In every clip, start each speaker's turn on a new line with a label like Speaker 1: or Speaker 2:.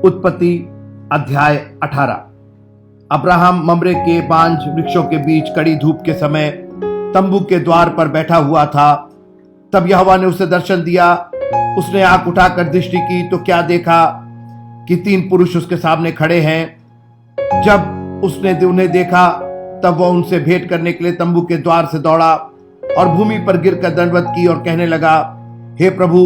Speaker 1: उत्पत्ति अध्याय 18। अब्राहम ममरे के बांज वृक्षों के बीच कड़ी धूप के समय तंबू के द्वार पर बैठा हुआ था। तब यहोवा ने उसे दर्शन दिया। उसने आंख उठाकर दृष्टि की तो क्या देखा कि 3 पुरुष उसके सामने खड़े हैं। जब उसने उन्हें देखा तब वह उनसे भेंट करने के लिए तंबू के द्वार से दौड़ा और भूमि पर गिरकर दंडवत की और कहने लगा, हे प्रभु,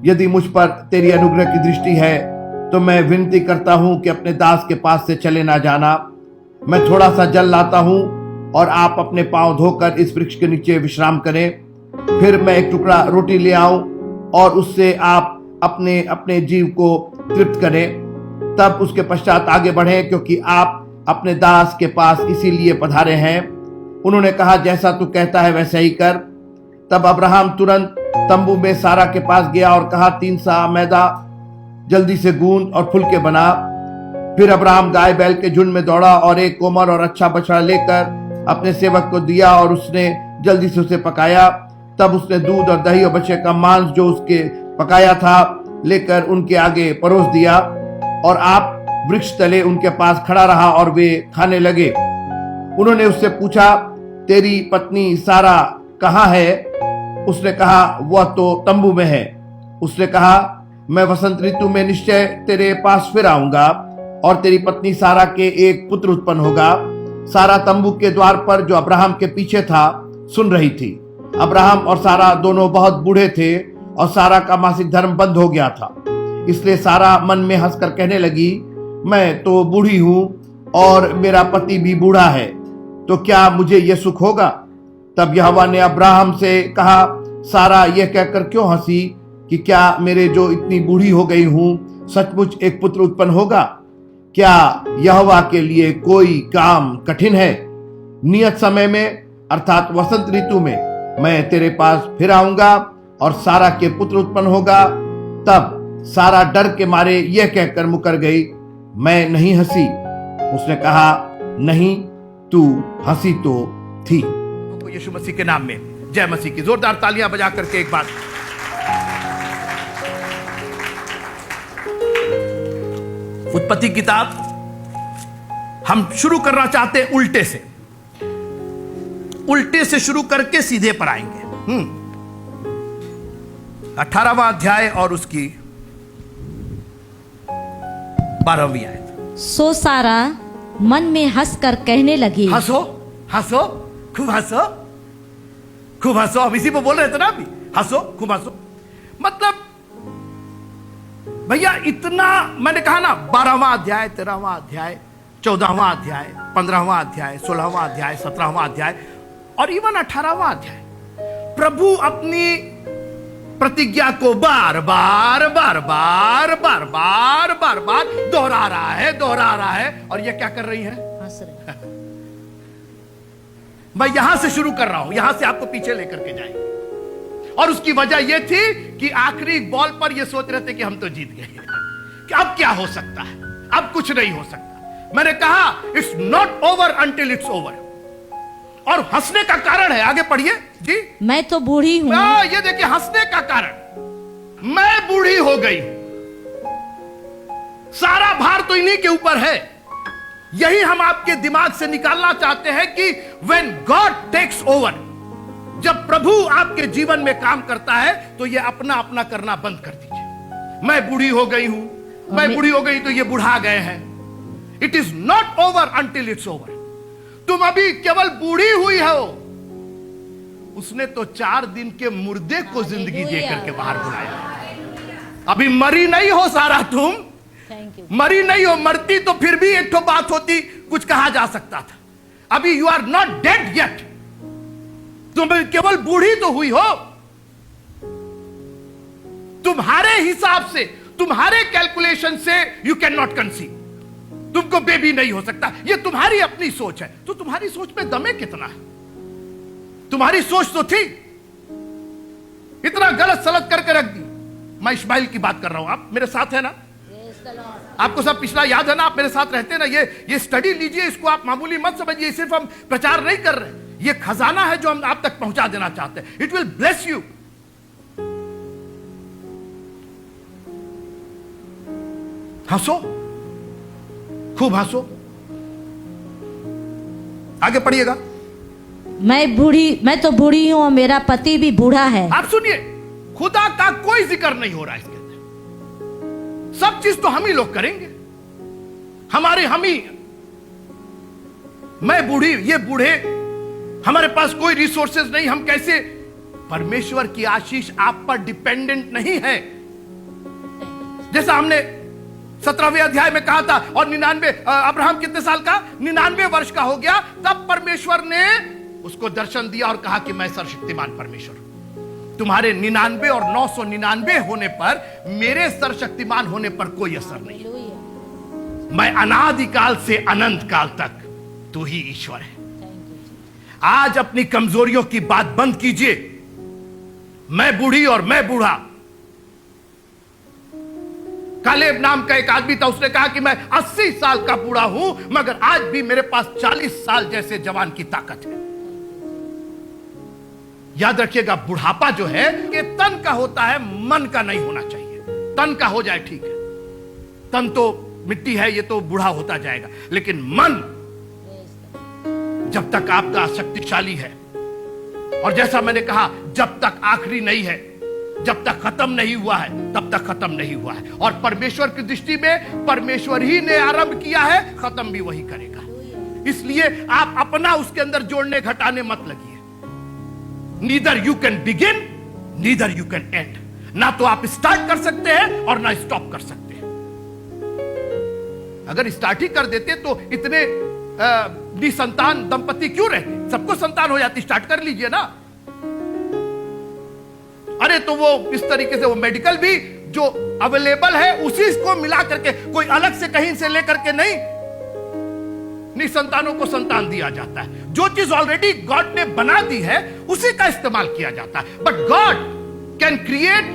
Speaker 1: यदि मुझ पर तेरी अनुग्रह की दृष्टि है तो मैं विनती करता हूं कि अपने दास के पास से चले ना जाना। मैं थोड़ा सा जल लाता हूं और आप अपने पांव धोकर इस वृक्ष के नीचे विश्राम करें। फिर मैं एक टुकड़ा रोटी ले आऊं और उससे आप अपने अपने जीव को तृप्त करें। तब उसके पश्चात आगे बढ़ें, क्योंकि आप अपने दास के पास इसीलिए पधारे हैं। उन्होंने कहा, जैसा तू कहता है वैसा ही कर। तब अब्राहम तुरंत तंबू में सारा के पास गया और कहा, 3 सा मैदा जल्दी से गूंद और फुलके बना। फिर अब्राहम गाय बैल के झुंड में दौड़ा और एक कोमल और अच्छा बछड़ा लेकर अपने सेवक को दिया और उसने जल्दी से उसे पकाया। तब उसने दूध और दही और बछड़े का मांस जो उसके पकाया था लेकर उनके आगे परोस दिया और आप वृक्ष तले उनके पास खड़ा रहा और वे खाने लगे। उन्होंने उससे पूछा, तेरी पत्नी सारा कहाँ है? उसने कहा, वह तो तंबू में है। उसने कहा, मैं वसंत ऋतु में निश्चय तेरे पास फिर आऊंगा और तेरी पत्नी सारा के एक पुत्र उत्पन्न होगा। सारा तंबू के द्वार पर जो अब्राहम के पीछे था सुन रही थी। अब्राहम और सारा दोनों बहुत बूढ़े थे और सारा का मासिक धर्म बंद हो गया था। इसलिए सारा मन में हंसकर कहने लगी, मैं तो बूढ़ी हूं और मेरा पति भी बूढ़ा है, तो क्या मुझे यह सुख होगा? तब यहोवा ने अब्राहम से कहा, सारा यह कहकर क्यों हंसी कि क्या मेरे जो इतनी बूढ़ी हो गई हूं सचमुच एक पुत्र उत्पन्न होगा? क्या यहोवा के लिए कोई काम कठिन है? नियत समय में अर्थात वसंत ऋतु में मैं तेरे पास फिर आऊंगा और सारा के पुत्र उत्पन्न होगा। तब सारा डर के मारे यह कहकर मुकर गई, मैं नहीं हंसी। उसने कहा, नहीं, तू हंसी तो थी। यीशु मसीह के नाम में जय मसीह की जोरदार तालियां बजा करके एक बार। उत्पत्ति किताब हम शुरू करना चाहते हैं उल्टे से शुरू करके सीधे पर आएंगे। 18वां अध्याय और उसकी 12वीं आयत।
Speaker 2: सो सारा मन में हंसकर कहने लगी,
Speaker 1: हंसो हंसो खूब हंसो खूब हंसो। हम इसी पे बोल रहे थे ना अभी, हंसो खूब हंसो। मतलब भैया इतना मैंने कहा ना, 12वां अध्याय, 13वां अध्याय, 14वां अध्याय, 15वां अध्याय, 16वां अध्याय, 17वां अध्याय और इवन 18वां अध्याय, प्रभु अपनी प्रतिज्ञा को बार बार दोहरा रहा है। और ये क्या कर रही है?
Speaker 2: हंस रही।
Speaker 1: मैं यहां से शुरू कर रहा हूं, यहां से आपको पीछे लेकर के जाएंगे। और उसकी वजह यह थी कि आखिरी बॉल पर यह सोच रहे थे कि हम तो जीत गए, कि अब क्या हो सकता है, अब कुछ नहीं हो सकता। मैंने कहा, it's not over until it's over. और हंसने का कारण है, आगे पढ़िए जी।
Speaker 2: मैं तो बूढ़ी हूं।
Speaker 1: ये देखिए हंसने का कारण, मैं बूढ़ी हो गई, सारा भार तो इन्हीं के ऊपर है। यही हम आपके दिमाग से निकालना चाहते हैं कि व्हेन गॉड टेक्स ओवर, जब प्रभु आपके जीवन में काम करता है तो ये अपना अपना करना बंद कर दीजिए। मैं बूढ़ी हो गई हूं, मैं बूढ़ी हो गई तो ये बुढ़ा गए हैं। It is not over until it's over. तुम अभी केवल बूढ़ी हुई हो, उसने तो 4 दिन के मुर्दे को जिंदगी देकर के बाहर बुलाया। अभी मरी नहीं हो सारा, तुम मरी नहीं हो। मरती तो फिर भी एक तो बात होती, कुछ कहा जा सकता था। अभी you are not dead yet, तुम केवल बूढ़ी तो हुई हो। तुम्हारे हिसाब से, तुम्हारे कैलकुलेशन से यू कैन नॉट कंसीव, तुमको बेबी नहीं हो सकता। ये तुम्हारी अपनी सोच है। तो तुम्हारी सोच में दमे कितना है? तुम्हारी सोच तो थी, इतना गलत सलत करके रख दी। मैं इस्माइल की बात कर रहा हूं, आप मेरे साथ है ना? आपको सब पिछला याद है ना? आप मेरे साथ रहते ना। ये स्टडी लीजिए, इसको आप मामूली मत समझिए। सिर्फ हम प्रचार नहीं कर रहे, ये खजाना है जो हम आप तक पहुंचा देना चाहते हैं। It will bless you. हंसो खूब हंसो। आगे पढ़िएगा।
Speaker 2: मैं तो बूढ़ी हूं और मेरा पति भी बूढ़ा है।
Speaker 1: आप सुनिए, खुदा का कोई जिक्र नहीं हो रहा इसके अंदर। सब चीज तो हम ही लोग करेंगे, हम ही। मैं बूढ़ी, ये बूढ़े, हमारे पास कोई रिसोर्सेज नहीं, हम कैसे? परमेश्वर की आशीष आप पर डिपेंडेंट नहीं है। जैसा हमने 17वें अध्याय में कहा था। और 99 अब्राहम कितने साल का? 99 वर्ष का हो गया, तब परमेश्वर ने उसको दर्शन दिया और कहा कि मैं सर्वशक्तिमान परमेश्वर हूं। तुम्हारे 99 और 999 होने पर मेरे सर्वशक्तिमान होने पर कोई असर नहीं। मैं अनादिकाल से अनंत काल तक तू ही ईश्वर है। आज अपनी कमजोरियों की बात बंद कीजिए। मैं बूढ़ी और मैं बूढ़ा। कालेब नाम का एक आदमी था, उसने कहा कि मैं 80 साल का बूढ़ा हूं, मगर आज भी मेरे पास 40 साल जैसे जवान की ताकत है। याद रखिएगा, बुढ़ापा जो है ये तन का होता है, मन का नहीं होना चाहिए। तन का हो जाए ठीक है, तन तो मिट्टी है, ये तो बूढ़ा होता जाएगा, लेकिन मन जब तक आपका शक्तिशाली है, और जैसा मैंने कहा, जब तक आखिरी नहीं है, जब तक खत्म नहीं हुआ है, तब तक खत्म नहीं हुआ है। और परमेश्वर की दृष्टि में परमेश्वर ही ने आरंभ किया है, खत्म भी वही करेगा। इसलिए आप अपना उसके अंदर जोड़ने घटाने मत लगिए। Neither you can begin, neither you can end. ना तो आप स्टार्ट कर सकते हैं और ना स्टॉप कर सकते हैं। अगर स्टार्ट ही कर देते तो इतने निसंतान दंपति क्यों रहते? सबको संतान हो जाती, स्टार्ट कर लीजिए ना। अरे तो वो इस तरीके से वो मेडिकल भी जो अवेलेबल है उसी को मिला करके, कोई अलग से कहीं से लेकर के नहीं, निसंतानों को संतान दिया जाता है। जो चीज ऑलरेडी गॉड ने बना दी है उसी का इस्तेमाल किया जाता है। But God can create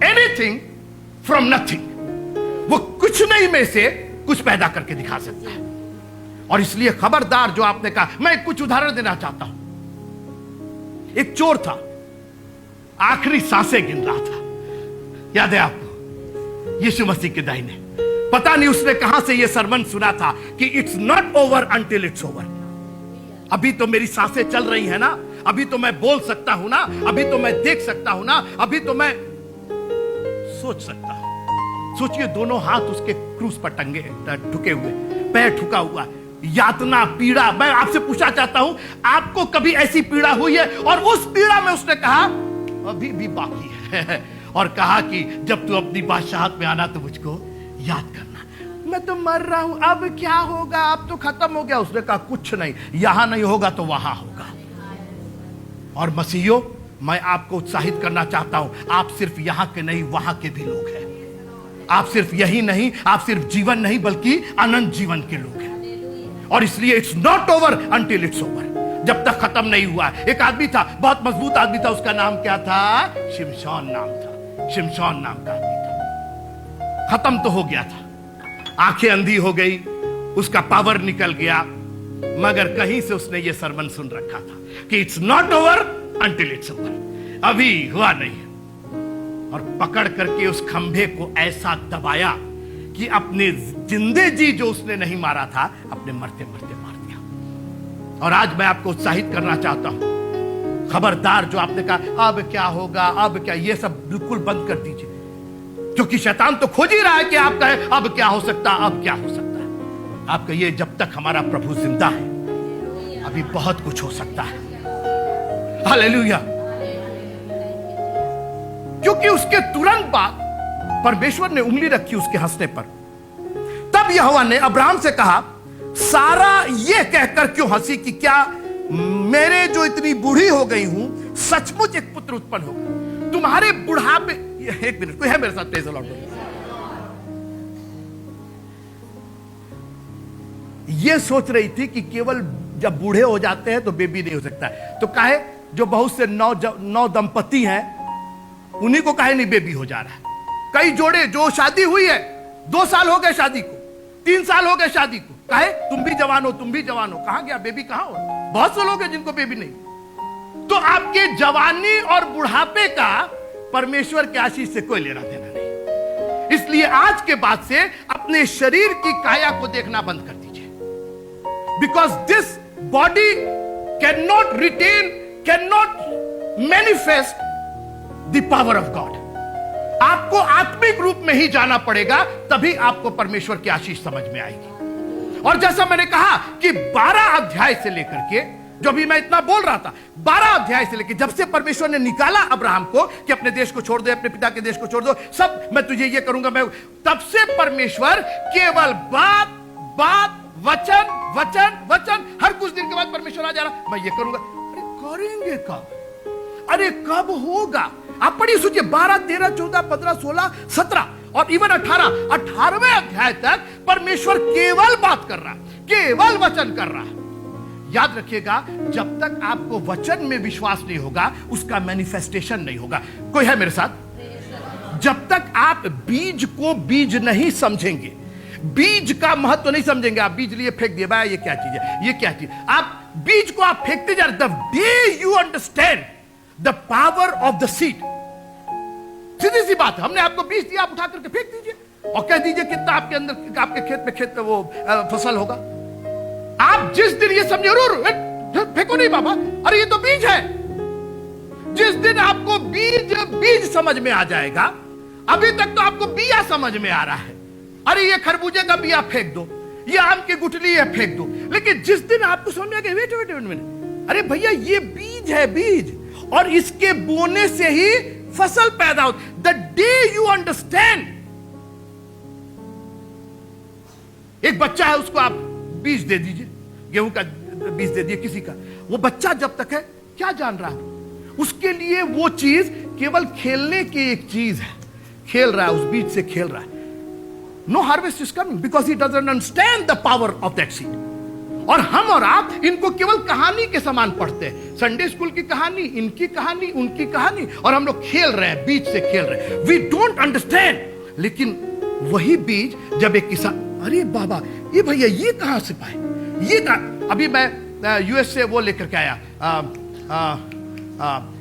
Speaker 1: anything from nothing. वो कुछ नहीं में से कुछ पैदा करके दिखा सकता है। और इसलिए खबरदार, जो आपने कहा, मैं कुछ उदाहरण देना चाहता हूं। एक चोर था, आखिरी सांसें गिन रहा था, याद है आपको? यीशु मसीह के दाहिने। पता नहीं उसने कहां से यह सरमन सुना था कि it's not over until it's over. अभी तो मेरी सांसें चल रही है ना, अभी तो मैं बोल सकता हूं ना, अभी तो मैं देख सकता हूं ना, अभी तो मैं सोच सकता हूं। सोचिए, दोनों हाथ उसके क्रूस पर टंगे, ठुके हुए, पैर ठुका हुआ, यातना, पीड़ा। मैं आपसे पूछना चाहता हूं, आपको कभी ऐसी पीड़ा हुई है? और उस पीड़ा में उसने कहा अभी भी बाकी है, और कहा कि जब तू अपनी बादशाहत में आना तो मुझको याद करना। मैं तो मर रहा हूं, अब क्या होगा? अब तो खत्म हो गया। उसने कहा कुछ नहीं, यहां नहीं होगा तो वहां होगा। और मसीहियों, मैं आपको उत्साहित करना चाहता हूं, आप सिर्फ यहां के नहीं, वहां के भी लोग हैं। आप सिर्फ यही नहीं, आप सिर्फ जीवन नहीं, बल्कि अनंत जीवन के लोग हैं। और इसलिए it's not over until it's over, जब तक खत्म नहीं हुआ। एक आदमी था, बहुत मजबूत आदमी था, उसका नाम क्या था? शिमशोन नाम था। शिमशोन नाम का आदमी था। खत्म तो हो गया था, आंखें अंधी हो गई, उसका पावर निकल गया, मगर कहीं से उसने ये सरमन सुन रखा था कि it's not over until it's over, अभी हुआ नहीं। और पकड़ करके उस खंभे को ऐसा दबाया कि अपने जिंदे जी जो उसने नहीं मारा था, अपने मरते मरते मार दिया। और आज मैं आपको उत्साहित करना चाहता हूं, खबरदार, जो आपने कहा अब क्या होगा, अब क्या, ये सब बिल्कुल बंद कर दीजिए। क्योंकि शैतान तो खोज ही रहा है कि आप कहें अब क्या हो सकता, अब क्या हो सकता है। आप कहिए जब तक हमारा प्रभु जिंदा है अभी बहुत कुछ हो सकता है। हालेलुया। क्योंकि उसके तुरंत बाद परमेश्वर ने उंगली रखी उसके हंसने पर। तब यहोवा ने अब्राहम से कहा, सारा ये कहकर क्यों हंसी कि क्या मेरे जो इतनी बूढ़ी हो गई हूं, सचमुच एक पुत्र उत्पन्न होगा? तुम्हारे बुढ़ापे, एक मिनट, कोई है मेरे साथ? Praise the Lord. ये सोच रही थी कि केवल जब बूढ़े हो जाते हैं तो बेबी नहीं हो सकता है, तो काहे जो बहुत से नौ दंपति हैं उन्हीं को काहे नहीं बेबी हो जा रहा है? कई जोड़े जो शादी हुई है, 2 साल हो गए शादी को, 3 साल हो गए शादी को, काहे तुम भी जवान हो, तुम भी जवान हो, कहां गया बेबी? कहां हो? बहुत से लोग हैं जिनको बेबी नहीं। तो आपके जवानी और बुढ़ापे का परमेश्वर के आशीष से कोई लेना देना नहीं। इसलिए आज के बाद से अपने शरीर की काया को देखना बंद कर दीजिए, because this body can not retain, can not manifest the power of God. आपको आत्मिक रूप में ही जाना पड़ेगा, तभी आपको परमेश्वर की आशीष समझ में आएगी। और जैसा मैंने कहा कि 12 अध्याय से लेकर के, जो भी मैं इतना बोल रहा था, 12 अध्याय से लेकर जब से परमेश्वर ने निकाला अब्राहम को कि अपने देश को छोड़ दो, अपने पिता के देश को छोड़ दो, सब मैं तुझे ये करूंगा, मैं, तब से परमेश्वर केवल बात बात, वचन वचन वचन, हर कुछ दिन के बाद परमेश्वर आ जा रहा, मैं ये करूंगा। अरे करेंगे कब? अरे कब होगा? आप पढ़िए, सोचिए, 12, 13, 14, 15, 16, 17 और इवन 18वें अध्याय तक परमेश्वर केवल बात कर रहा है, केवल वचन कर रहा है। याद रखिएगा, जब तक आपको वचन में विश्वास नहीं होगा, उसका मैनिफेस्टेशन नहीं होगा। कोई है मेरे साथ? जब तक आप बीज को बीज नहीं समझेंगे, बीज का महत्व नहीं समझेंगे, आप बीज लिए फेंक दिए, भाई ये क्या चीज है, ये क्या चीज, आप बीज को आप फेंकते जा रहे। The day you understand the power of the seed, सीधी सी बात है, हमने आपको बीज दिया, आप उठा करके फेंक दीजिए और कह दीजिए कितना आपके अंदर, आपके खेत में वो फसल होगा। आप जिस दिन ये समझे, फेंको नहीं बाबा, अरे ये तो बीज है, जिस दिन आपको बीज समझ में आ जाएगा, अभी तक तो आपको बिया समझ में आ रहा है, अरे ये खरबूजे का बिया फेंक दो, ये आम की गुठली है फेंक दो, लेकिन जिस दिन आपको समझ में आ गया, वेट, अरे भैया ये बीज है, बीज, और इसके बोने से ही फसल पैदा होती। द डे यू अंडरस्टैंड, एक बच्चा है, उसको आप बीज दे दीजिए, गेहूं का बीज दे दिए किसी का, वो बच्चा जब तक है क्या जान रहा है, उसके लिए वो चीज केवल खेलने की एक चीज है, खेल रहा है, उस बीज से खेल रहा है। No harvest is coming because he doesn't understand the power of that seed. और हम और आप इनको केवल कहानी के समान पढ़ते हैं, संडे स्कूल की कहानी, इनकी कहानी, उनकी कहानी, और हम लोग खेल रहे हैं, बीज से खेल रहे हैं, वी डोंट अंडरस्टैंड। लेकिन वही बीज जब एक किसान, अरे बाबा ये भैया ये कहां से पाए, ये कहां, अभी मैं यूएस से वो लेकर के आया,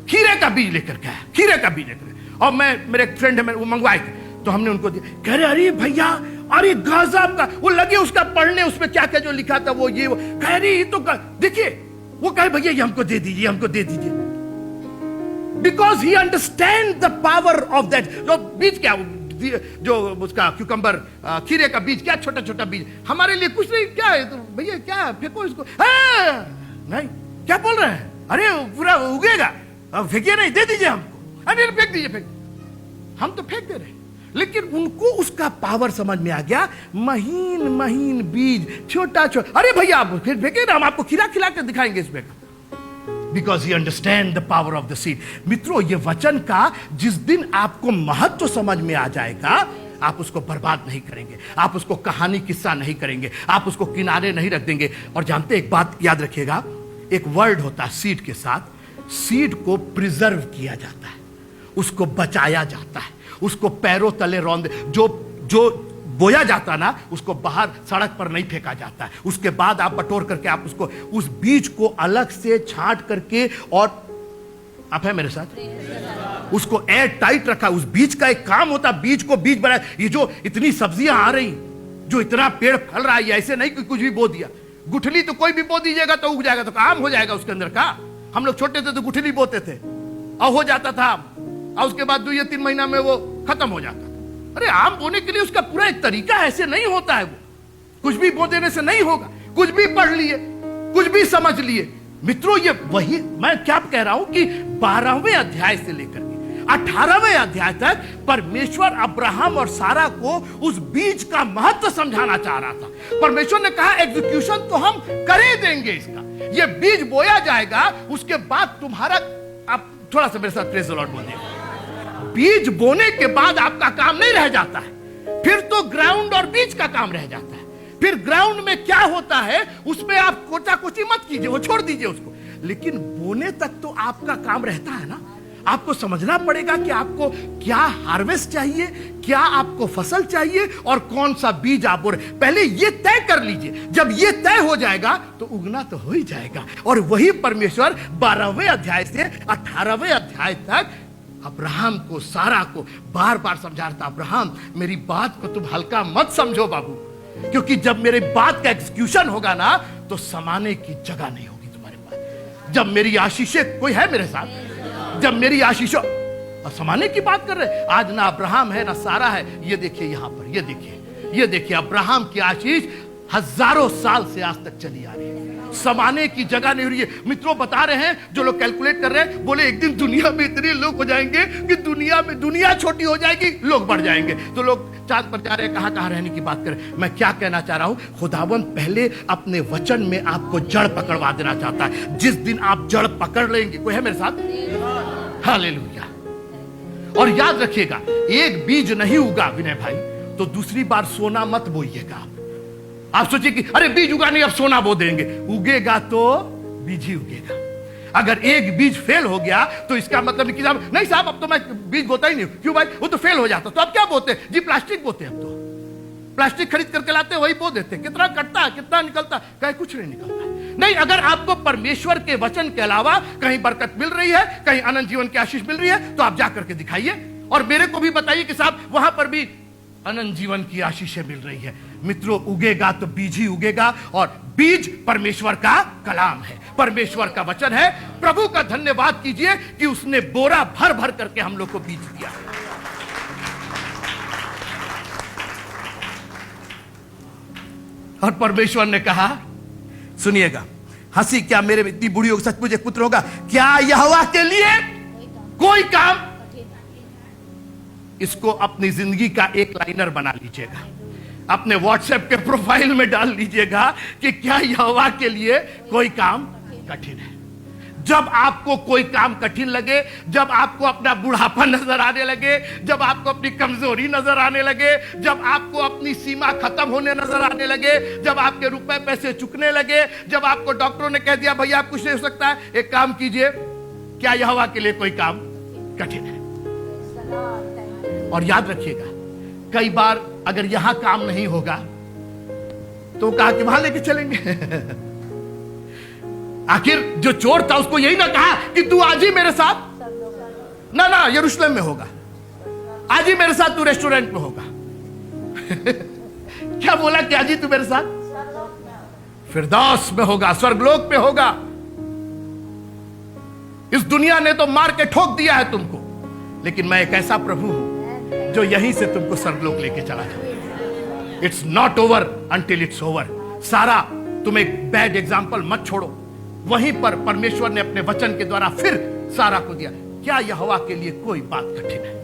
Speaker 1: खीरे का बीज लेकर के आया, खीरे का बीज लेकर, और मैं, मेरे एक फ्रेंड है, वो मंगवाए थे, तो हमने उनको दिया, कह रहे अरे भैया, अरे गजब का, वो लगे उसका पढ़ने, उसमें क्या क्या जो लिखा था, वो ये, वो कह रही ये तो देखिए, वो कहे भैया ये हमको दे दीजिए, हमको दे दीजिए, because he understand the power of that. जो बीज क्या, जो उसका क्यूकम्बर, खीरे का बीज क्या, छोटा छोटा बीज, हमारे लिए कुछ नहीं, क्या है तो भैया क्या फेंको इसको, नहीं, क्या बोल रहे हैं, अरे पूरा उगेगा, फेंकिए नहीं, दे दीजिए हमको, अरे फेंक दीजिए, फेंक, हम तो फेंक दे रहे हैं। लेकिन उनको उसका पावर समझ में आ गया, महीन महीन बीज, छोटा छोटा, अरे भैया आप फिर फेंके ना, हम आपको खिला खिला कर दिखाएंगे इसमें, because he understand the power of the seed. मित्रों, ये वचन का जिस दिन आपको महत्व समझ में आ जाएगा, आप उसको बर्बाद नहीं करेंगे, आप उसको कहानी किस्सा नहीं करेंगे, आप उसको किनारे नहीं रख देंगे। और जानते, एक बात याद रखिएगा, एक वर्ड होता है सीड के साथ, सीड को प्रिजर्व किया जाता है, उसको बचाया जाता है, उसको पैरों तले रौंद, जो बोया जाता ना, उसको बाहर सड़क पर नहीं फेंका जाता है, उसके बाद आप बटोर करके आप उसको, उस बीज को अलग से छांट करके, और आप है मेरे साथ, उसको एयर टाइट रखा। उस बीज का एक काम होता, बीज को बीज बनाया। ये जो इतनी सब्जियां आ रही, जो इतना पेड़ फल रहा है, ऐसे नहीं कि कुछ भी बो दिया, गुठली तो कोई भी बो दीजिएगा तो उग जाएगा, तो काम हो जाएगा उसके अंदर का। हम लोग छोटे थे तो गुठली बोते थे और हो जाता था, और उसके बाद 2 या 3 महीना में वो खत्म हो जाता था। अरे आम बोने के लिए उसका पूरा एक तरीका, ऐसे नहीं होता है, वो कुछ भी बो देने से नहीं होगा। कुछ भी पढ़ लिए, कुछ भी समझ लिए। मित्रों, ये वही मैं क्या कह रहा हूं कि 12वें अध्याय से लेकर के 18वें अध्याय तक परमेश्वर अब्राहम और सारा को उस बीज का महत्व समझाना चाह रहा था। परमेश्वर ने कहा एग्जीक्यूशन तो हम कर ही देंगे इसका, ये बीज बोया जाएगा, उसके बाद तुम्हारा, आप थोड़ा सा मेरे साथ प्रेज़ द लॉर्ड बोलिए। बीज बोने के बाद आपका काम नहीं रह जाता है, फिर तो ग्राउंड और बीज का काम रह जाता है। फिर ग्राउंड में क्या होता है, उसमें आप कोचा कोची मत कीजिए, वो छोड़ दीजिए उसको। लेकिन बोने तक तो आपका काम रहता है ना। आपको समझना पड़ेगा कि आपको क्या हार्वेस्ट चाहिए, क्या आपको फसल चाहिए और कौन सा बीज आप बो रहे। पहले ये तय कर लीजिए, जब ये तय हो जाएगा तो उगना तो हो ही जाएगा। और वही परमेश्वर 12वें अध्याय से 18वें अध्याय तक
Speaker 3: अब्राहम को, सारा को बार बार समझा रहा था, अब्राहम मेरी बात को तुम हल्का मत समझो बाबू, क्योंकि जब मेरी बात का एग्जीक्यूशन होगा ना तो समाने की जगह नहीं होगी तुम्हारे पास। जब मेरी आशीषें, कोई है मेरे साथ, जब मेरी आशीषों, और समाने की बात कर रहे, आज ना अब्राहम है ना सारा है। ये देखिए यहां पर, ये देखिए अब्राहम की आशीष हजारों साल से आज तक चली आ रही है, समाने की जगह नहीं हो रही है। मित्रों बता रहे हैं, जो लोग कैलकुलेट कर रहे हैं, बोले एक दिन दुनिया में इतने लोग हो जाएंगे कि दुनिया छोटी हो जाएगी, लोग बढ़ जाएंगे। तो लोग चांद पर जा रहे हैं, कहां रहने की बात करें। मैं क्या कहना चाह रहा हूं, खुदावंद पहले अपने वचन में आपको जड़ पकड़वा देना चाहता है। जिस दिन आप जड़ पकड़ लेंगे, कोई है मेरे साथ, हालेलुया। और याद रखिएगा, एक बीज नहीं उगा विनय भाई तो दूसरी बार सोना मत बोइएगा। आप सोचिए कि अरे बीज उगा नहीं, अब सोना बो देंगे। उगेगा तो बीज ही उगेगा। अगर एक बीज फेल हो गया तो इसका मतलब नहीं साहब अब तो मैं बीज बोता ही नहीं। क्यों भाई, वो तो फेल हो जाता, तो अब क्या बोते? जी प्लास्टिक बोते हैं। अब तो प्लास्टिक खरीद करके लाते वही बो देते। कितना कटता है, कितना निकलता, कहीं कुछ नहीं निकलता। नहीं, अगर आपको परमेश्वर के वचन के अलावा कहीं बरकत मिल रही है, कहीं अनंत जीवन की आशीष मिल रही है, तो आप जाकर के दिखाइए और मेरे को भी बताइए कि साहब वहां पर भी अनंत जीवन की आशीषें मिल रही है। मित्रों, उगेगा तो बीज ही उगेगा, और बीज परमेश्वर का कलाम है, परमेश्वर का वचन है। प्रभु का धन्यवाद कीजिए कि उसने बोरा भर भर करके हम लोग को बीज दिया। और परमेश्वर ने कहा, सुनिएगा, हंसी क्या मेरे इतनी बूढ़ी होगी, सचमुच एक पुत्र होगा, क्या यहोवा के लिए कोई काम। इसको अपनी जिंदगी का एक लाइनर बना लीजिएगा, अपने व्हाट्सएप के प्रोफाइल में डाल लीजिएगा कि क्या यहोवा के लिए कोई काम कठिन है। जब आपको कोई काम कठिन लगे, जब आपको अपना बुढ़ापा नजर आने लगे, जब आपको अपनी कमजोरी नजर आने लगे, जब आपको अपनी सीमा खत्म होने नजर आने लगे, जब आपके रुपए पैसे चुकने लगे, जब आपको डॉक्टरों ने कह दिया भैया आप कुछ नहीं हो सकता है, एक काम कीजिए, क्या यहोवा के लिए कोई काम कठिन है। और याद रखिएगा, कई बार अगर यहां काम नहीं होगा तो कहा कि वहां लेके चलेंगे। आखिर जो चोर था उसको यही ना कहा कि तू आज ही मेरे साथ ना यरूशलेम में होगा, आज ही मेरे साथ तू रेस्टोरेंट में होगा। क्या बोला कि आज ही तू मेरे साथ फिरदौस में होगा, स्वर्गलोक में होगा। इस दुनिया ने तो मार के ठोक दिया है तुमको, लेकिन मैं एक ऐसा प्रभु हूं जो यहीं से तुमको स्वर्गलोक लेके चला जाए। It's not over until it's over. सारा, तुम एक बैड एग्जाम्पल मत छोड़ो, वहीं पर परमेश्वर ने अपने वचन के द्वारा फिर सारा को दिया। क्या यहोवा के लिए कोई बात कठिन है?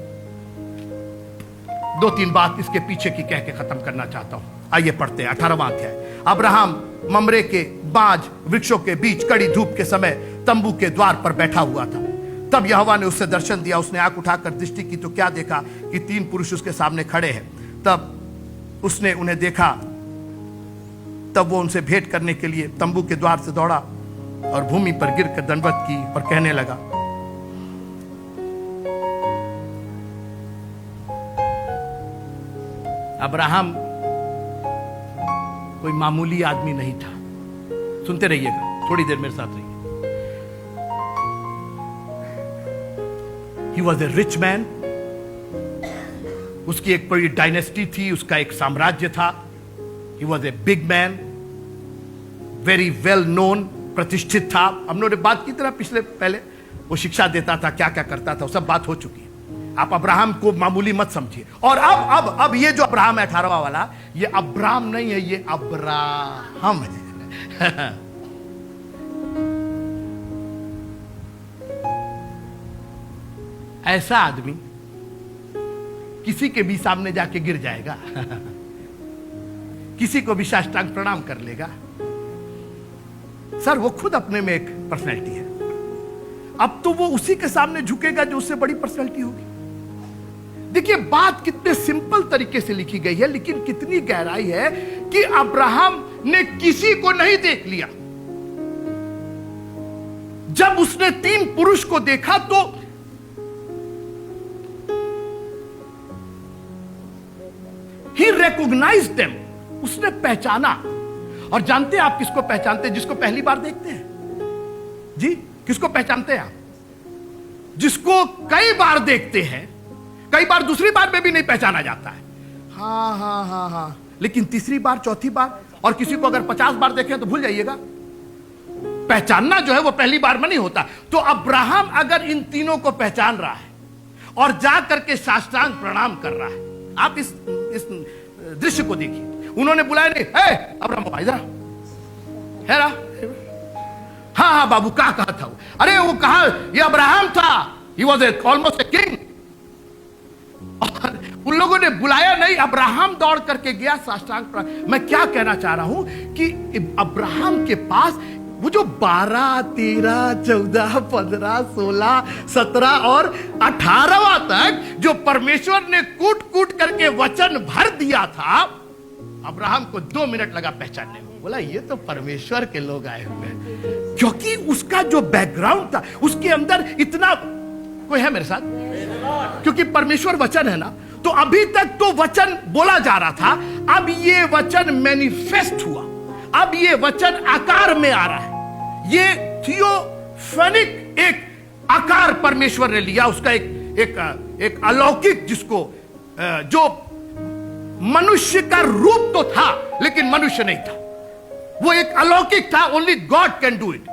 Speaker 3: दो तीन बात इसके पीछे की कह के खत्म करना चाहता हूं। आइए पढ़ते हैं 18वां अध्याय। अब्राहम ममरे के बांज वृक्षों के बीच कड़ी धूप के समय तंबू के द्वार पर बैठा हुआ था। तब यहोवा ने उससे दर्शन दिया। उसने आंख उठाकर दृष्टि की तो क्या देखा कि 3 पुरुष उसके सामने खड़े हैं। तब उसने उन्हें देखा, तब वो उनसे भेंट करने के लिए तंबू के द्वार से दौड़ा और भूमि पर गिरकर दंडवत की और कहने लगा, अब्राहम कोई मामूली आदमी नहीं था। सुनते रहिएगा, थोड़ी देर मेरे साथ रहिए। He was a rich man. उसकी एक बड़ी डायनेस्टी थी, उसका एक साम्राज्य था। He was a big man, very well known, प्रतिष्ठित था। हमने बात की तरह पिछले पहले, वो शिक्षा देता था, क्या क्या करता था, वो सब बात हो चुकी है। आप अब्राहम को मामूली मत समझिए। और अब ये जो अब्राहम है 18वां वाला, ये अब्राम नहीं है, ये अब्राहम है। ऐसा आदमी किसी के भी सामने जाके गिर जाएगा, किसी को भी साष्टांग प्रणाम कर लेगा। सर, वो खुद अपने में एक पर्सनैलिटी है। अब तो वो उसी के सामने झुकेगा जो उससे बड़ी पर्सनैलिटी होगी। देखिए, बात कितने सिंपल तरीके से लिखी गई है, लेकिन कितनी गहराई है कि अब्राहम ने किसी को नहीं देख लिया। जब उसने 3 पुरुष को देखा तो he recognized them, उसने पहचाना। और जानते हैं आप किसको पहचानते हैं? जिसको पहली बार देखते हैं। जी, किसको पहचानते हैं आप? जिसको कई बार देखते हैं, कई बार दूसरी बार में भी नहीं पहचाना जाता है। हाँ हाँ हाँ हाँ, लेकिन तीसरी बार, चौथी बार, और किसी को अगर 50 बार देखें तो भूल जाइएगा। पहचानना जो है वो पहली बार में नहीं होता। तो अब्राहम अगर इन तीनों को पहचान रहा है और जा करके साष्टांग प्रणाम कर रहा है, आप इस दृश्य को देखिए। उन्होंने बुलाया नहीं, अब्राहम इधर है ना? हाँ हाँ बाबू, कहा था वो? अरे वो कहा, ये अब्राहम था, he was almost a king. उन लोगों ने बुलाया नहीं, अब्राहम दौड़ करके गया साष्टांग प्रणाम। मैं क्या कहना चाह रहा हूं कि अब्राहम के पास वो जो 12, 13, 14, 15, 16, 17 और 18वां तक जो परमेश्वर ने कूट कूट करके वचन भर दिया था, अब्राहम को 2 मिनट लगा पहचानने में। बोला ये तो परमेश्वर के लोग आए हुए हैं, क्योंकि उसका जो बैकग्राउंड था, उसके अंदर इतना, कोई है मेरे साथ? क्योंकि परमेश्वर वचन है ना, तो अभी तक तो वचन बोला जा रहा था, अब ये वचन मैनिफेस्ट हुआ, अब ये वचन आकार में आ रहा है। ये थियोफेनिक एक आकार परमेश्वर ने लिया, उसका एक अलौकिक, जिसको जो मनुष्य का रूप तो था लेकिन मनुष्य नहीं था, वो एक अलौकिक था। Only God can do it.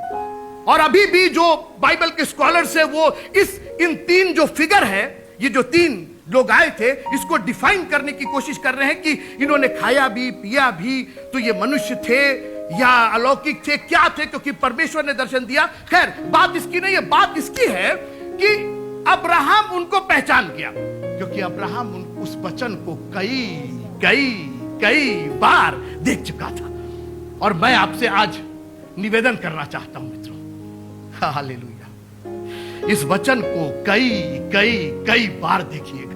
Speaker 3: और अभी भी जो बाइबल के स्कॉलर्स है वो इन 3 जो फिगर है, ये जो 3 लोग आए थे, इसको डिफाइन करने की कोशिश कर रहे हैं कि इन्होंने खाया भी पिया भी, तो ये मनुष्य थे या अलौकिक थे, क्या थे, क्योंकि परमेश्वर ने दर्शन दिया। खैर, बात इसकी नहीं है, बात इसकी है कि अब्राहम उनको पहचान गया, क्योंकि अब्राहम उस वचन को कई बार देख चुका था। और मैं आपसे आज निवेदन करना चाहता हूं मित्रों, हालेलुया, इस वचन को कई बार देखिएगा,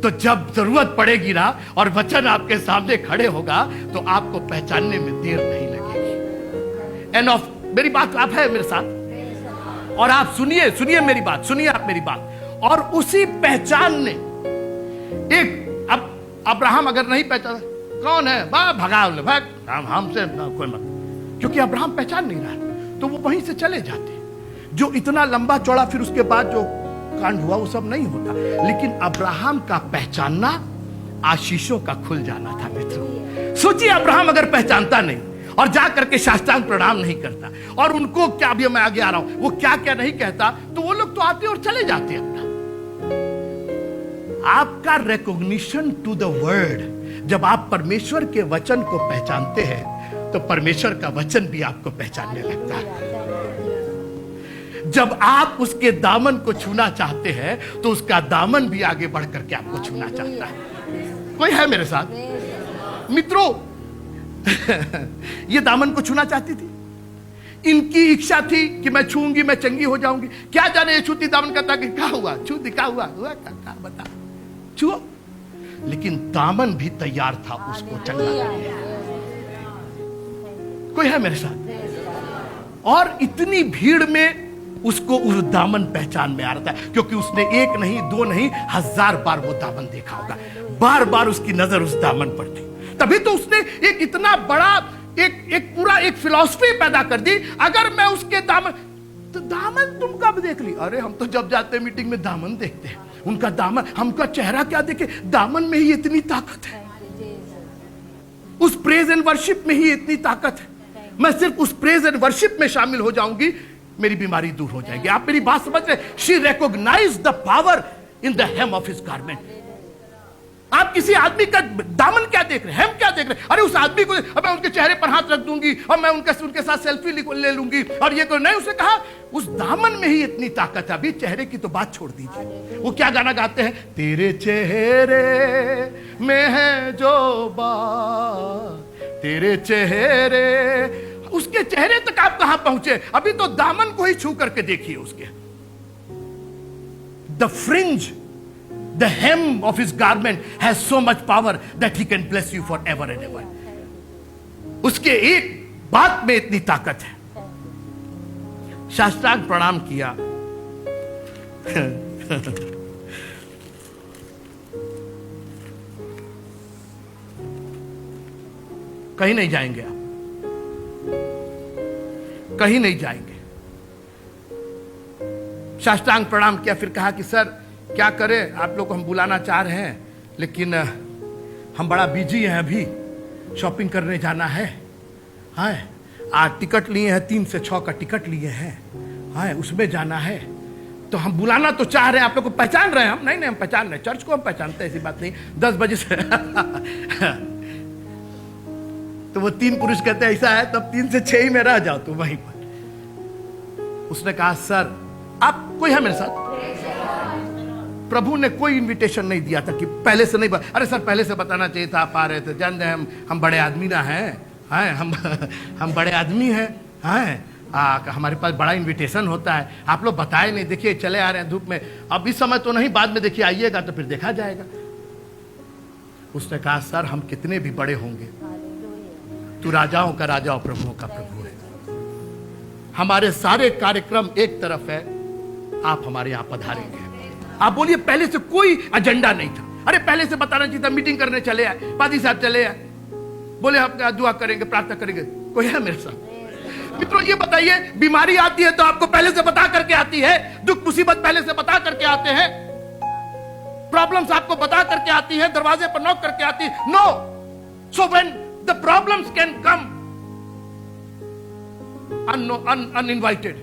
Speaker 3: तो जब जरूरत पड़ेगी ना और वचन आपके सामने खड़े होगा, तो आपको पहचानने में देर नहीं लगेगी। एंड ऑफ, मेरी बात आप है मेरे साथ? और आप सुनिए मेरी बात, सुनिए आप मेरी बात। और उसी पहचान ने एक, अब अब्राहम अगर नहीं पहचाना, कौन है भगा भाग, हमसे कोई मत, क्योंकि अब्राहम पहचान नहीं रहा, तो वो वहीं से चले जाते। जो इतना लंबा चौड़ा फिर उसके बाद जो कांड हुआ वो सब नहीं होता, लेकिन अब्राहम का पहचानना आशीषों का खुल जाना था मित्रों। सोचिए, अब्राहम अगर पहचानता नहीं और जा करके साष्टांग प्रणाम नहीं करता, और उनको क्या, अभी मैं आगे आ रहा हूं, वो क्या क्या नहीं कहता, तो वो लोग तो आते और चले जाते अपना। आपका रिकॉग्निशन टू द वर्ड, जब आप परमेश्वर के वचन को पहचानते हैं, तो परमेश्वर का वचन भी आपको पहचानने लगता है। जब आप उसके दामन को छूना चाहते हैं, तो उसका दामन भी आगे बढ़ करके आपको छूना चाहता है। कोई है मेरे साथ मित्रों? ये दामन को छूना चाहती थी, इनकी इच्छा थी कि मैं छूंगी, मैं चंगी हो जाऊंगी। क्या जाने ये छूती दामन कहता कि क्या हुआ, छू दिखा हुआ क्या बता, छुओ। लेकिन दामन भी तैयार था उसको चंगा करने। कोई है मेरे साथ? और इतनी भीड़ में उसको उस दामन पहचान में आ रहा था, क्योंकि उसने 1 नहीं 2 नहीं 1000 बार वो दामन देखा होगा, बार बार उसकी नजर उस दामन पर थी। तभी तो उसने एक इतना बड़ा एक पूरा एक फिलॉसफी पैदा कर दी, अगर मैं उसके दामन, तो दामन तुम कब देख ली? अरे हम तो जब जाते हैं मीटिंग में दामन देखते हैं, उनका दामन, हमका चेहरा क्या देखे, दामन में ही इतनी ताकत है, उस प्रेज एंड वर्शिप में ही इतनी ताकत है। मैं सिर्फ उस प्रेज एंड वर्शिप में शामिल हो जाऊंगी, मेरी बीमारी दूर हो जाएगी। आप मेरी बात समझ रहे? She recognise the power in the hem of his garment. आप किसी आदमी का दामन क्या देख रहे हैं, हेम क्या देख रहे हैं? अरे उस आदमी को, अब मैं उनके चेहरे पर हाथ रख दूंगी और मैं उनके साथ सेल्फी ले लूंगी और ये नहीं। उसने कहा उस दामन में ही इतनी ताकत है। अभी चेहरे की तो बात छोड़ दीजिए, वो क्या गाना गाते हैं, तेरे चेहरे में है जो बात, तेरे चेहरे, उसके चेहरे तक आप कहां पहुंचे? अभी तो दामन को ही छू करके देखिए उसके। The fringe, the hem of his garment has so much power that he can bless you forever and ever. उसके एक बात में इतनी ताकत है। साष्टांग प्रणाम किया, कहीं नहीं जाएंगे आप, कहीं नहीं जाएंगे। साष्टांग प्रणाम किया, फिर कहा कि सर क्या करें, आप लोग को हम बुलाना चाह रहे हैं लेकिन हम बड़ा बिजी हैं, अभी शॉपिंग करने जाना है। हाँ, आज टिकट लिए हैं, 3 से 6 का टिकट लिए हैं। हाँ, उसमें जाना है, तो हम बुलाना तो चाह रहे हैं, आप लोग को पहचान रहे हैं हम। नहीं हम पहचान रहे हैं, चर्च को हम पहचानते हैं, ऐसी बात नहीं। 10 बजे से तो वो 3 पुरुष कहते हैं ऐसा है, तब 3 से 6 ही में रह जाओ तो वहीं पर। उसने कहा सर आप कोई है मेरे साथ? प्रभु ने कोई इनविटेशन नहीं दिया था कि पहले से नहीं अरे सर पहले से बताना चाहिए था, आप आ रहे थे, जान रहे हम बड़े आदमी ना हैं, हम बड़े आदमी हैं, हमारे पास बड़ा इनविटेशन होता है, आप लोग बताए नहीं, देखिए चले आ रहे हैं धूप में, अब इस समय तो नहीं, बाद में देखिए आइएगा तो फिर देखा जाएगा। उसने कहा सर हम कितने भी बड़े होंगे, तू राजाओं का राजा और प्रभुओं का प्रभु है। हमारे सारे कार्यक्रम एक तरफ है, आप हमारे यहां पधारेंगे। आप बोलिए पहले से कोई एजेंडा नहीं था, अरे पहले से बताना चाहिए था, मीटिंग करने चले आए, पादी साहब चले आए, बोले हम दुआ करेंगे, प्रार्थना करेंगे। कोई है मेरे साथ? मित्रों ये बताइए, बीमारी आती है तो आपको पहले से बता करके आती है, दुख मुसीबत पहले से बता करके आते हैं, प्रॉब्लम्स आपको बता करके आती है, दरवाजे पर नॉक करके आती है? No. So when the problems can come uninvited,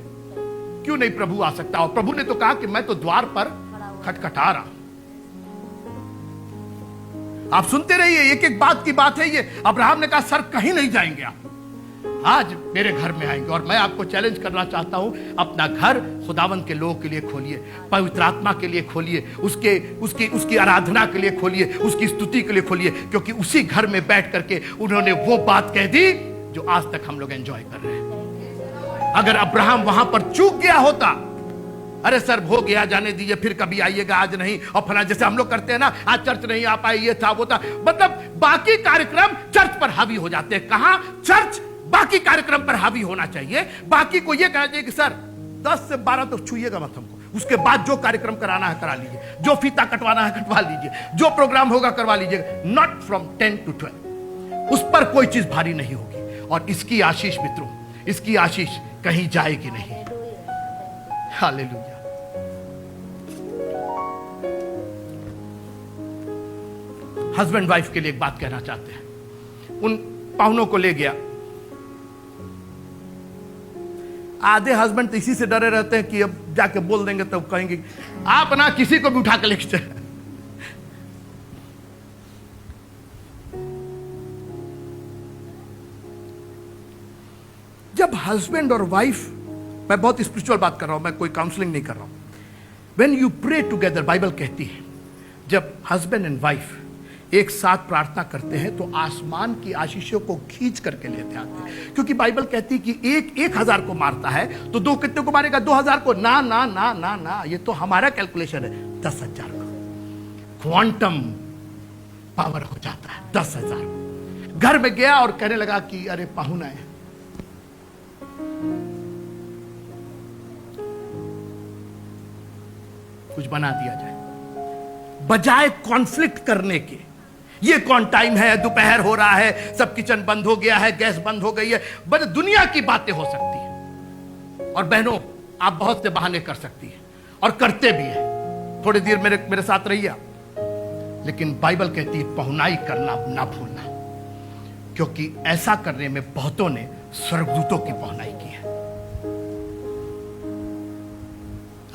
Speaker 3: क्यों नहीं प्रभु आ सकता? और प्रभु ने तो कहा कि मैं तो द्वार पर खटखटा रहा। आप सुनते रहिए, एक एक बात की बात है ये। अब्राहम ने कहा सर कहीं नहीं जाएंगे आप, आज मेरे घर में आएंगे। और मैं आपको चैलेंज करना चाहता हूं, अपना घर खुदावंद के लोगों के लिए खोलिए, पवित्र आत्मा के लिए खोलिए, उसकी आराधना के लिए खोलिए, उसकी स्तुति के लिए खोलिए, क्योंकि उसी घर में बैठ करके उन्होंने वो बात कह दी जो आज तक हम लोग एंजॉय कर रहे हैं। अगर अब्राहम वहां पर चूक गया होता, अरे सर हो गया, जाने दीजिए, फिर कभी आइएगा, आज नहीं, और फला जैसे हम लोग करते हैं ना, आज चर्च नहीं आ पाए, ये था वो था, मतलब बाकी कार्यक्रम चर्च पर हावी हो जाते हैं। कहां? चर्च बाकी कार्यक्रम पर हावी होना चाहिए। बाकी को ये कहना चाहिए कि सर 10 से 12 तक छूइएगा मत हमको, उसके बाद जो कार्यक्रम कराना है करा लीजिए, जो फीता कटवाना है कटवा लीजिए, जो प्रोग्राम होगा करवा लीजिएगा, नॉट फ्रॉम 10 to 12। उस पर कोई चीज भारी नहीं होगी। और इसकी आशीष मित्रों, इसकी आशीष कहीं जाएगी नहीं। हालेलुया। हस्बैंड वाइफ के लिए एक बात कहना चाहते हैं। उन पाहुनों को ले गया, आधे हस्बैंड तो इसी से डरे रहते हैं कि अब जाके बोल देंगे तो कहेंगे आप ना किसी को भी उठा के लेके चले। जब हस्बैंड और वाइफ, मैं बहुत स्पिरिचुअल बात कर रहा हूं, मैं कोई काउंसलिंग नहीं कर रहा हूं। When you pray together, Bible कहती है जब हस्बैंड एंड वाइफ एक साथ प्रार्थना करते हैं तो आसमान की आशीषों को खींच करके लेते आते हैं। क्योंकि बाइबल कहती है कि एक 1000 को मारता है तो 2 कितने को मारेगा? 2000 को। ना ना ना ना ना, ये तो हमारा कैलकुलेशन है। 10,000 का क्वांटम पावर हो जाता है। 10,000 घर में गया और कहने लगा कि अरे पाहुन आए, कुछ बना दिया जाए, बजाय कॉन्फ्लिक्ट करने के। ये कौन टाइम है, दोपहर हो रहा है, सब किचन बंद हो गया है, गैस बंद हो गई है, बस दुनिया की बातें हो सकती है। और बहनों आप बहुत से बहाने कर सकती हैं और करते भी हैं। थोड़ी देर मेरे साथ रहिए आप। लेकिन बाइबल कहती है पहुनाई करना ना भूलना, क्योंकि ऐसा करने में बहुतों ने स्वर्गदूतों की पहुनाई की है।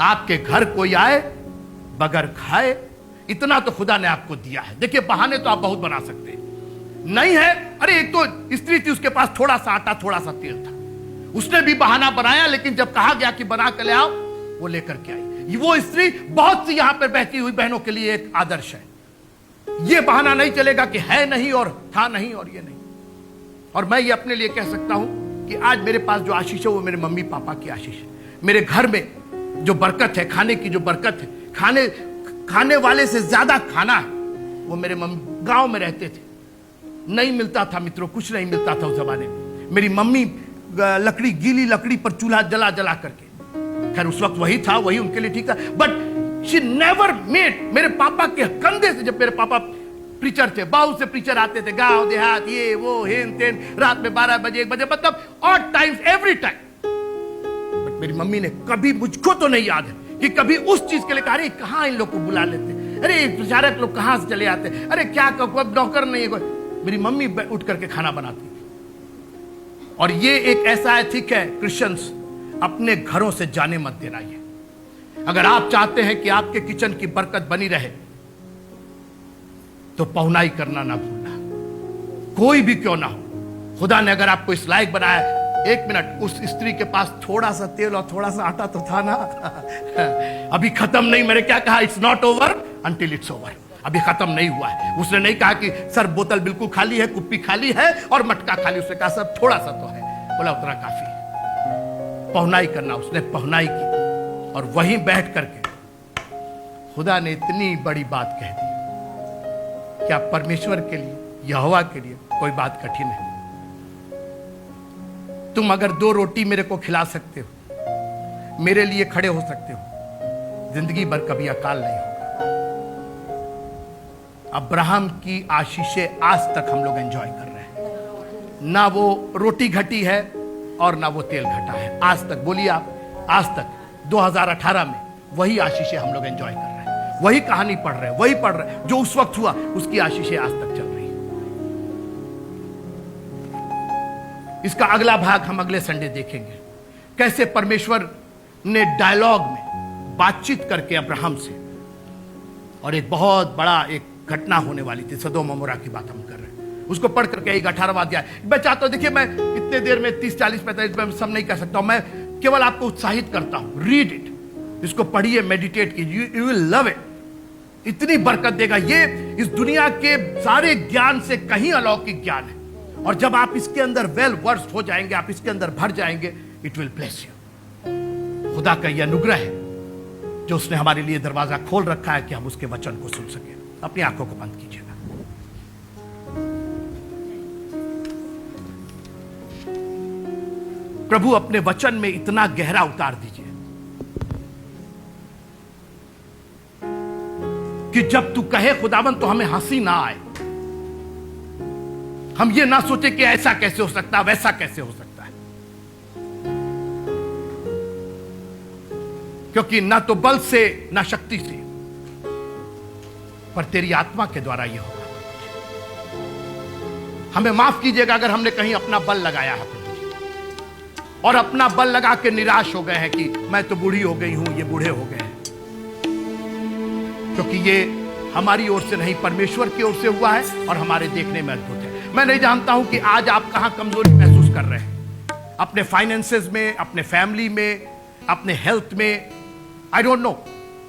Speaker 3: आपके घर कोई आए बगैर खाए, इतना तो खुदा ने आपको दिया है। देखिए बहाने तो आप बहुत बना सकते हैं। नहीं है, अरे एक तो स्त्री थी, उसके पास थोड़ा सा आटा थोड़ा सा तेल था, उसने भी बहाना बनाया, लेकिन जब कहा गया कि बना कर ले आओ, वो लेकर के आई। वो स्त्री बहुत सी यहां पर बहती हुई बहनों के लिए एक आदर्श है। ये बहाना नहीं चलेगा कि है नहीं और था नहीं और ये नहीं। और मैं ये अपने लिए कह सकता हूं कि आज मेरे पास जो आशीष है वो मेरे मम्मी पापा की आशीष है। मेरे घर में जो बरकत है, खाने की जो बरकत है, खाने वाले से ज्यादा खाना है, वो मेरे मम्मी गांव में रहते थे, नहीं मिलता था मित्रों, कुछ नहीं मिलता था उस जमाने में। मेरी मम्मी लकड़ी, गीली लकड़ी पर चूल्हा जला जला करके, खैर उस वक्त वही था, वही उनके लिए ठीक था, बट शी नेवर मेड। मेरे पापा के कंधे से, जब मेरे पापा प्रीचर थे, बहुत से प्रीचर आते थे गांव देहात, ये वो हेन तेन, रात में 12 बजे 1 बजे, मतलब odd times, every time. But मेरी मम्मी ने कभी, मुझको तो नहीं याद है कि कभी उस चीज के लिए कहा, अरे कहां इन लोग को बुला लेते, अरे प्रचारक लोग कहां से चले आते, अरे क्या कोई नौकर नहीं है कोई। मेरी मम्मी उठ करके खाना बनाती थी। और ये एक ऐसा एथिक है, क्रिश्चियंस अपने घरों से जाने मत देना। ये अगर आप चाहते हैं कि आपके किचन की बरकत बनी रहे तो पहुनाई करना ना भूलना, कोई भी क्यों ना हो। खुदा ने अगर आपको इस लायक बनाया, एक मिनट, उस स्त्री के पास थोड़ा सा तेल और थोड़ा सा आटा तो था ना। अभी खत्म नहीं, मैंने क्या कहा, it's not over until it's over. अभी खत्म नहीं हुआ है। उसने नहीं कहा कि सर बोतल बिल्कुल खाली है, कुप्पी खाली है और मटका खाली। उसने कहा सर थोड़ा सा तो है। बोला उतना काफी है। पहुनाई करना, उसने पहुनाई की और वहीं बैठ करके खुदा ने इतनी बड़ी बात कह दी। क्या परमेश्वर के लिए, यहोवा के लिए कोई बात कठिन है? तुम अगर 2 रोटी मेरे को खिला सकते हो, मेरे लिए खड़े हो सकते हो, जिंदगी भर कभी अकाल नहीं होगा। अब्राहम की आशीषें आज तक हम लोग एंजॉय कर रहे हैं। ना वो रोटी घटी है और ना वो तेल घटा है आज तक। बोलिए आप, आज तक 2018 में वही आशीषें हम लोग एंजॉय कर रहे हैं, वही कहानी पढ़ रहे हैं, वही पढ़ रहे हैं जो उस वक्त हुआ, उसकी आशीषें आज तक चल रही है। इसका अगला भाग हम अगले संडे देखेंगे, कैसे परमेश्वर ने डायलॉग में बातचीत करके अब्राहम से, और एक बहुत बड़ा एक घटना होने वाली थी, सदोम अमोरा की बात हम कर रहे हैं, उसको पढ़ करके एक 18वां अध्याय। मैं चाहता हूं, देखिए मैं इतने देर में 30, 40, 45 में सब नहीं कर सकता हूं, मैं केवल आपको उत्साहित करता हूं। रीड इट, इसको पढ़िए, मेडिटेट कीजिए, यू विल लव इट। इतनी बरकत देगा ये, इस दुनिया के सारे ज्ञान से कहीं अलौकिक ज्ञान है। और जब आप इसके अंदर वेल वर्स्ड हो जाएंगे, आप इसके अंदर भर जाएंगे, इट विल ब्लेस यू। खुदा का यह अनुग्रह है जो उसने हमारे लिए दरवाजा खोल रखा है कि हम उसके वचन को सुन सके। अपनी आंखों को बंद कीजिएगा। प्रभु अपने वचन में इतना गहरा उतार दीजिए कि जब तू कहे खुदावन तो हमें हंसी ना आए, हम ये ना सोचे कि ऐसा कैसे हो सकता है, वैसा कैसे हो सकता है, क्योंकि ना तो बल से ना शक्ति से, पर तेरी आत्मा के द्वारा यह होगा। हमें माफ कीजिएगा अगर हमने कहीं अपना बल लगाया है और अपना बल लगा के निराश हो गए हैं कि मैं तो बूढ़ी हो गई हूं, ये बूढ़े हो गए हैं, क्योंकि ये हमारी ओर से नहीं, परमेश्वर की ओर से हुआ है और हमारे देखने में अद्भुत है। मैं नहीं जानता हूं कि आज आप कहां कमजोरी महसूस कर रहे हैं, अपने फाइनेंसेस में, अपने फैमिली में, अपने हेल्थ में, आई डोंट नो,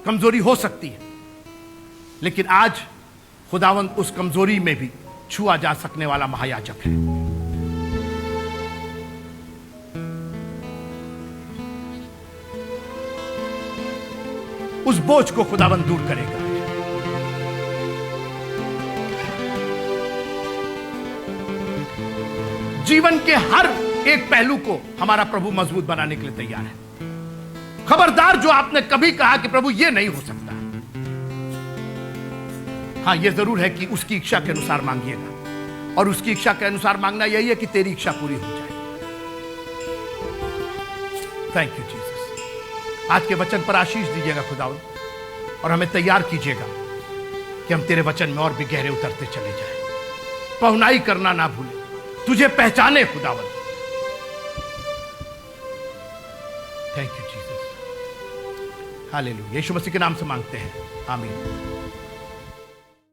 Speaker 3: कमजोरी हो सकती है, लेकिन आज खुदावंत उस कमजोरी में भी छुआ जा सकने वाला महायाजक है। उस बोझ को खुदावंत दूर करेगा। जीवन के हर एक पहलू को हमारा प्रभु मजबूत बनाने के लिए तैयार है। खबरदार जो आपने कभी कहा कि प्रभु ये नहीं हो सकता, हां यह जरूर है कि उसकी इच्छा के अनुसार मांगिएगा, और उसकी इच्छा के अनुसार मांगना यही है कि तेरी इच्छा पूरी हो जाए। Thank you Jesus. आज के वचन पर आशीष दीजिएगा खुदावंद, और हमें तैयार कीजिएगा कि हम तेरे वचन में और भी गहरे उतरते चले जाएं। पहुनाई करना ना भूले, तुझे पहचाने खुदावंद। Thank you Jesus. हालेलुया। यीशु मसीह के नाम से मांगते हैं, आमीन।